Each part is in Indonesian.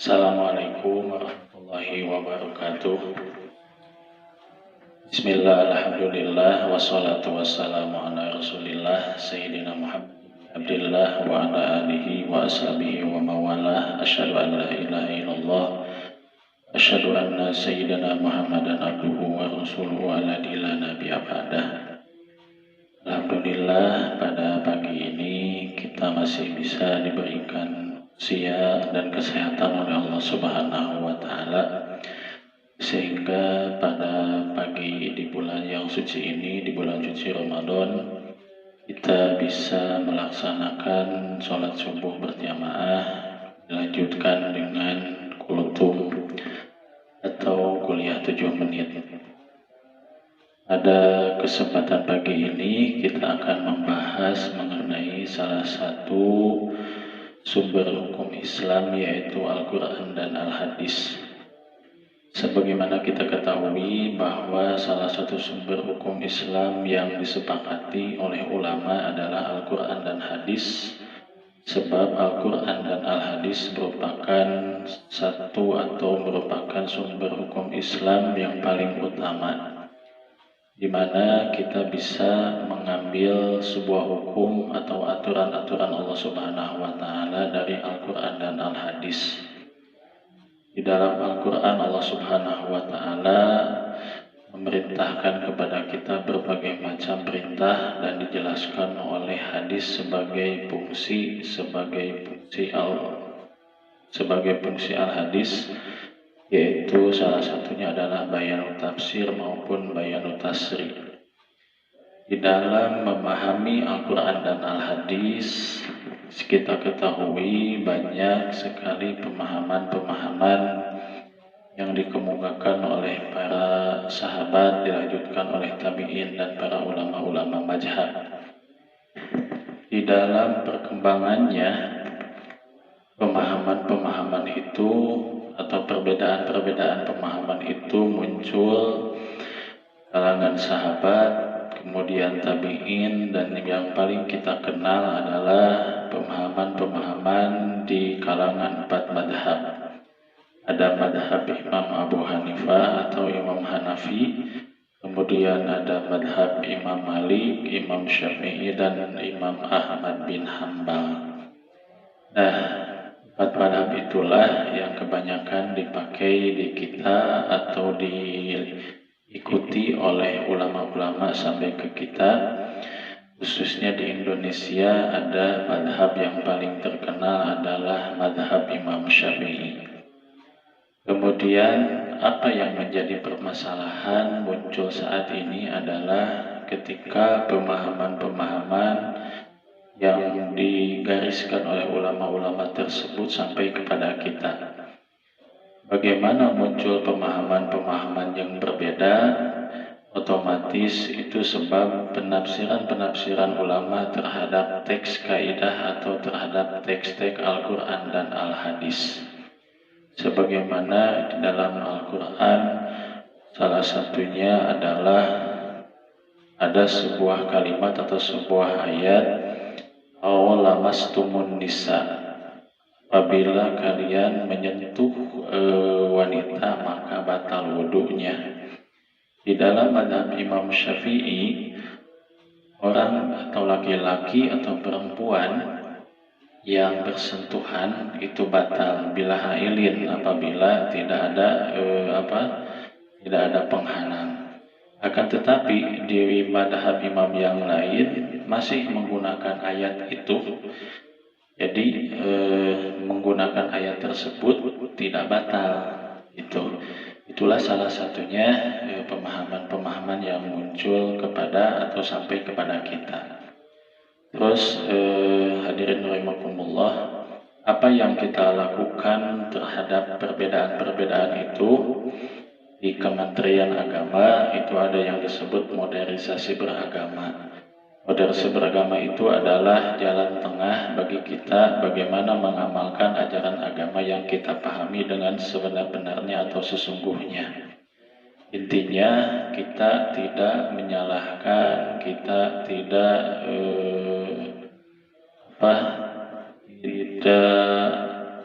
Assalamualaikum warahmatullahi wabarakatuh. Bismillah, alhamdulillah, wassalatu wassalamu ala rasulillah Sayyidina Muhammad Abdillah wa ala alihi wa ashabihi wa mawalah. Asyhadu an la ilaha illallah, asyhadu anna Sayyidina Muhammadan abduhu wa rasuluhu ala dila nabi abadah. Alhamdulillah, pada pagi ini kita masih bisa diberikan usia dan kesehatan oleh Allah Subhanahu wa Ta'ala, sehingga pada pagi di bulan yang suci ini, di bulan suci Ramadan, kita bisa melaksanakan sholat subuh berjamaah, dilanjutkan dengan kulutum atau kuliah 7 menit. Pada kesempatan pagi ini kita akan membahas mengenai salah satu sumber hukum Islam, yaitu Al-Quran dan Al-Hadis. Sebagaimana kita ketahui bahwa salah satu sumber hukum Islam yang disepakati oleh ulama adalah Al-Quran dan Hadis, sebab Al-Quran dan Al-Hadis merupakan merupakan sumber hukum Islam yang paling utama, di mana kita bisa mengambil sebuah hukum atau aturan-aturan Allah Subhanahu wa Ta'ala dari Al-Quran dan Al-Hadis. Di dalam Al-Quran Allah Subhanahu wa Ta'ala memerintahkan kepada kita berbagai macam perintah, dan dijelaskan oleh hadis sebagai fungsi al-hadis, yaitu salah satunya adalah bayanu tafsir maupun bayanu tasri. Di dalam memahami Al-Quran dan Al-Hadis, kita ketahui banyak sekali pemahaman-pemahaman yang dikemukakan oleh para sahabat, dilanjutkan oleh tabi'in dan para ulama-ulama mazhab. Di dalam perkembangannya, pemahaman-pemahaman itu atau perbedaan-perbedaan pemahaman itu muncul kalangan sahabat, kemudian tabi'in, dan yang paling kita kenal adalah pemahaman-pemahaman di kalangan 4 madhab. Ada madhab Imam Abu Hanifah atau Imam Hanafi, kemudian ada madhab Imam Malik, Imam Syafi'i, dan Imam Ahmad bin Hanbal. Nah, 4 madhab itulah yang kebanyakan dipakai di kita atau diikuti oleh ulama-ulama sampai ke kita. Khususnya di Indonesia ada madhab yang paling terkenal adalah madhab Imam Syafi'i. Kemudian apa yang menjadi permasalahan muncul saat ini adalah ketika pemahaman-pemahaman yang digariskan oleh ulama-ulama tersebut sampai kepada kita. Bagaimana muncul pemahaman-pemahaman yang berbeda? Otomatis itu sebab penafsiran-penafsiran ulama terhadap teks kaidah atau terhadap teks-teks Al-Quran dan Al-Hadis. Sebagaimana di dalam Al-Quran, salah satunya adalah ada sebuah kalimat atau sebuah ayat, aw lamastumun nisa, apabila kalian menyentuh wanita maka batal wudunya. Di dalam mazhab Imam Syafi'i, orang atau laki-laki atau perempuan yang bersentuhan itu batal bila hailin, apabila tidak ada penghalang. Akan tetapi di mazhab imam yang lain masih menggunakan ayat itu. Jadi menggunakan ayat tersebut tidak batal. Itulah salah satunya pemahaman-pemahaman yang muncul kepada atau sampai kepada kita. Terus hadirin rahimakumullah, apa yang kita lakukan terhadap perbedaan-perbedaan itu di Kementerian Agama, itu ada yang disebut modernisasi beragama. Modernisasi beragama itu adalah jalan tengah bagi kita bagaimana mengamalkan ajaran agama yang kita pahami dengan sebenar-benarnya atau sesungguhnya. Intinya kita tidak menyalahkan, kita tidak tidak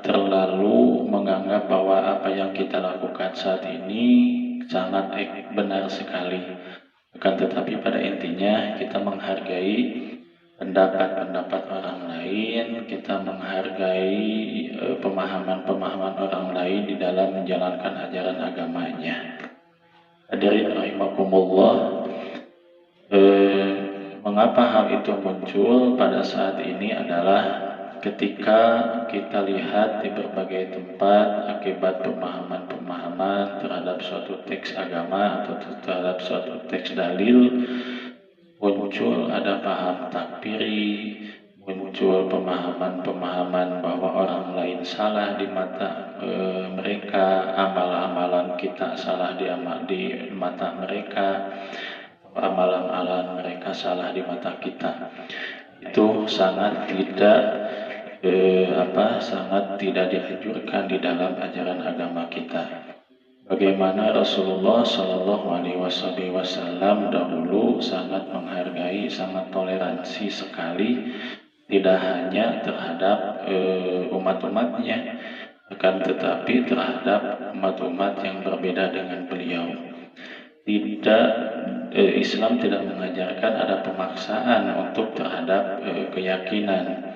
terlalu menganggap bahwa apa yang kita lakukan saat ini sangat benar sekali. Akan tetapi pada intinya kita menghargai pendapat-pendapat orang lain, kita menghargai pemahaman-pemahaman orang lain di dalam menjalankan ajaran agamanya. Hadirin rahimakumullah, mengapa hal itu muncul pada saat ini adalah ketika kita lihat di berbagai tempat akibat pemahaman-pemahaman terhadap suatu teks agama atau terhadap suatu teks dalil, muncul ada paham takfiri, muncul pemahaman-pemahaman bahwa orang lain salah di mata mereka, amal-amalan kita salah di mata mereka, amalan-amalan mereka salah di mata kita. Itu sangat tidak dianjurkan di dalam ajaran agama kita. Bagaimana Rasulullah Shallallahu Alaihi Wasallam dahulu sangat menghargai, sangat toleransi sekali, tidak hanya terhadap umat-umatnya, akan tetapi terhadap umat-umat yang berbeda dengan beliau. Islam tidak mengajarkan ada pemaksaan untuk terhadap keyakinan.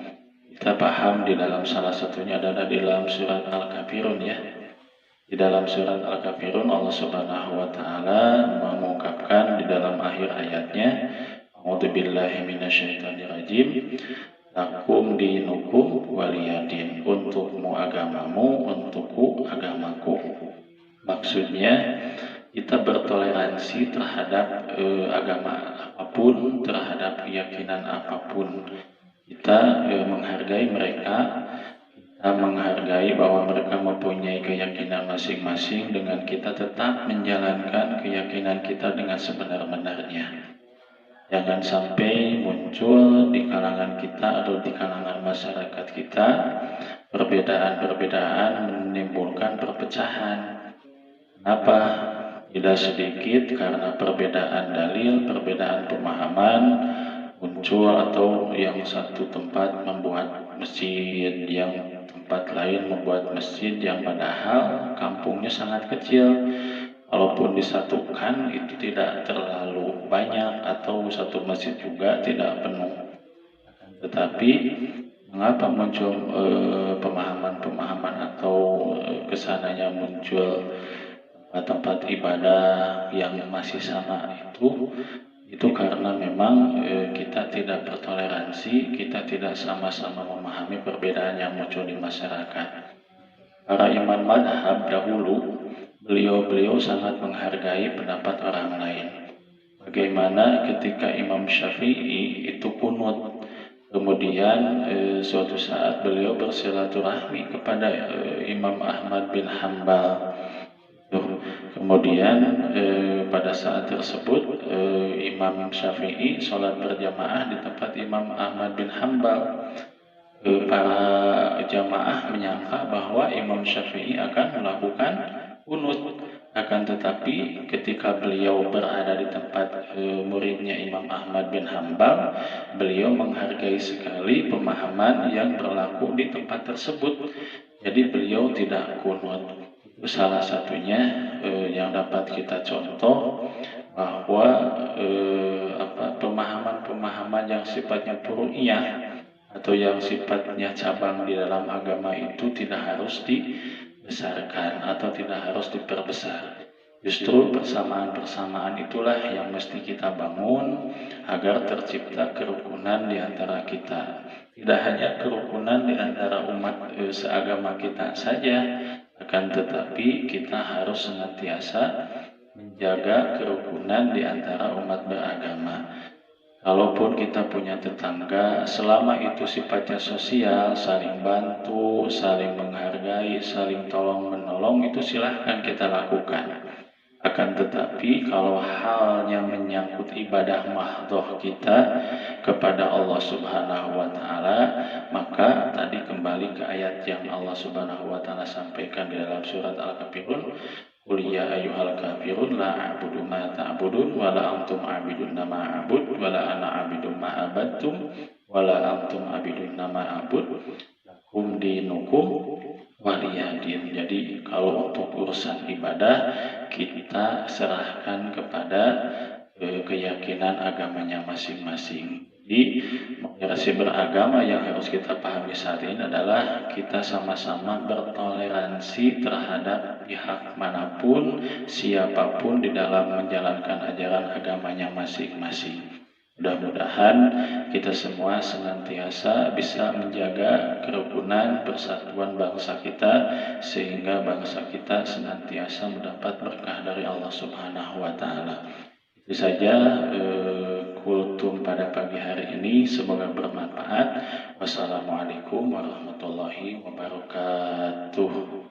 Kita paham di dalam salah satunya adalah di dalam surat Al-Kafirun ya. Di dalam surat Al-Kafirun Allah Subhanahu wa taala mengungkapkan di dalam akhir ayatnya, A'udzubillahi minasyaitonirrajim, lakum dinukum waliyadin, untukmu agamamu, untukku agamaku. Maksudnya kita bertoleransi terhadap agama apapun, terhadap keyakinan apapun. Kita menghargai mereka, kita menghargai bahwa mereka mempunyai keyakinan masing-masing, dengan kita tetap menjalankan keyakinan kita dengan sebenar-benarnya. Jangan sampai muncul di kalangan kita atau di kalangan masyarakat kita perbedaan-perbedaan menimbulkan perpecahan. Kenapa? Tidak sedikit karena perbedaan dalil, perbedaan pemahaman muncul, atau yang satu tempat membuat masjid, yang tempat lain membuat masjid yang padahal kampungnya sangat kecil. Kalaupun disatukan itu tidak terlalu banyak, atau satu masjid juga tidak penuh. Tetapi mengapa muncul pemahaman-pemahaman atau kesananya muncul tempat ibadah yang masih sama itu karena memang kita tidak bertoleransi, kita tidak sama-sama memahami perbedaan yang muncul di masyarakat. Para imam madhab dahulu, beliau sangat menghargai pendapat orang lain. Bagaimana ketika Imam Syafi'i itu kunut, kemudian suatu saat beliau bersilaturahmi kepada Imam Ahmad bin Hambal. Kemudian pada saat tersebut Imam Syafi'i sholat berjamaah di tempat Imam Ahmad bin Hambal. Para jamaah menyangka bahwa Imam Syafi'i akan melakukan kunut, akan tetapi ketika beliau berada di tempat muridnya Imam Ahmad bin Hambal, beliau menghargai sekali pemahaman yang berlaku di tempat tersebut. Jadi beliau tidak kunut. Salah satunya yang dapat kita contoh bahwa pemahaman-pemahaman yang sifatnya furu'iyah atau yang sifatnya cabang di dalam agama itu tidak harus dibesarkan atau tidak harus diperbesar. Justru persamaan-persamaan itulah yang mesti kita bangun agar tercipta kerukunan di antara kita. Tidak hanya kerukunan di antara umat seagama kita saja, akan tetapi kita harus senantiasa menjaga kerukunan di antara umat beragama. Kalaupun kita punya tetangga, selama itu sifatnya sosial, saling bantu, saling menghargai, saling tolong-menolong, itu silahkan kita lakukan. Akan tetapi kalau halnya menyangkut ibadah mahdhah kita kepada Allah Subhanahu wa taala, maka tadi kembali ke ayat yang Allah Subhanahu wa taala sampaikan di dalam surat Al-Kafirun, qul ya ayyuhal kafirun la a'budu ma ta'budun wa la antum 'abidun ma a'bud wa la ana 'abidun ma abattum wa la antum 'abidun ma a'bud lakum dinukum waliyadin. Jadi kalau untuk urusan ibadah kita serahkan kepada keyakinan agamanya masing-masing. Jadi moderasi beragama yang harus kita pahami saat ini adalah kita sama-sama bertoleransi terhadap pihak manapun, siapapun di dalam menjalankan ajaran agamanya masing-masing. Mudah-mudahan kita semua senantiasa bisa menjaga kerukunan persatuan bangsa kita sehingga bangsa kita senantiasa mendapat berkah dari Allah Subhanahu wa taala. Itu saja kultum pada pagi hari ini, semoga bermanfaat. Wassalamualaikum warahmatullahi wabarakatuh.